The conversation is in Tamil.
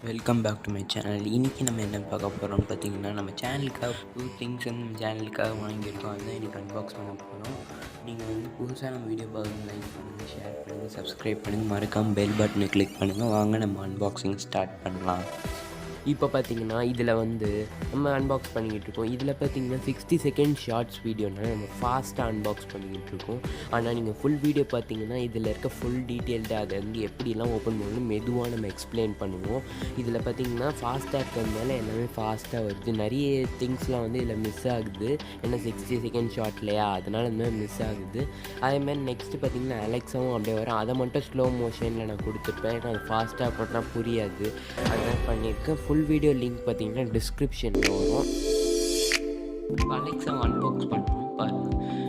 Welcome back to my channel. இன்றைக்கி நம்ம என்ன பார்க்க போகிறோம்னு பார்த்தீங்கன்னா, நம்ம சேனலுக்காக புது திங்ஸ் வந்து நம்ம சேனலுக்காக வாங்கியிருக்கோம். அதுதான் இன்றைக்கி அன்பாக்ஸ் பண்ண போகிறோம். நீங்கள் வந்து புதுசாக நம்ம வீடியோ பார்க்க லைக் பண்ணுங்கள், ஷேர் பண்ணுங்கள், சப்ஸ்கிரைப் பண்ணுங்கள், மறக்காமல் பெல் பட்டனை கிளிக் பண்ணுங்கள். வாங்க நம்ம அன்பாக்சிங் ஸ்டார்ட் பண்ணலாம். இப்போ பார்த்தீங்கன்னா இதில் வந்து நம்ம அன்பாக்ஸ் பண்ணிக்கிட்டு இருக்கோம். இதில் பார்த்தீங்கன்னா 60 செகண்ட் ஷார்ட்ஸ் வீடியோனால் நம்ம ஃபாஸ்ட்டாக அன்பாக்ஸ் பண்ணிக்கிட்டு இருக்கோம். ஆனால் நீங்கள் ஃபுல் வீடியோ பார்த்தீங்கன்னா இதில் இருக்க ஃபுல் டீட்டெயில்டாக அதை வந்து எப்படிலாம் ஓப்பன் பண்ணணும் மெதுவாக நம்ம எக்ஸ்பிளைன் பண்ணுவோம். இதில் பார்த்தீங்கன்னா ஃபாஸ்ட்டாக இருக்கிறதுனால எல்லாமே ஃபாஸ்ட்டாக வருது. நிறைய திங்ஸ்லாம் வந்து இதில் மிஸ் ஆகுது. ஏன்னா 60 செகண்ட் ஷார்ட் இல்லையா, அதனால் இந்த மாதிரி மிஸ் ஆகுது. அதேமாதிரி நெக்ஸ்ட்டு பார்த்தீங்கன்னா அலெக்ஸாவும் அப்படியே வரும். அதை மட்டும் ஸ்லோ மோஷனில் நான் கொடுத்துருப்பேன். ஏன்னா அது ஃபாஸ்ட்டாக போட்டால் புரியாது. அதனால் பண்ணியிருக்கேன். ஃபுல் வீடியோ லிங்க் பார்த்தீங்கன்னா டிஸ்கிரிப்ஷனில் வரும். இப்போ அலெக்ஸா அன்பாக்ஸ் பண்ணுறோம் பாருங்கள்.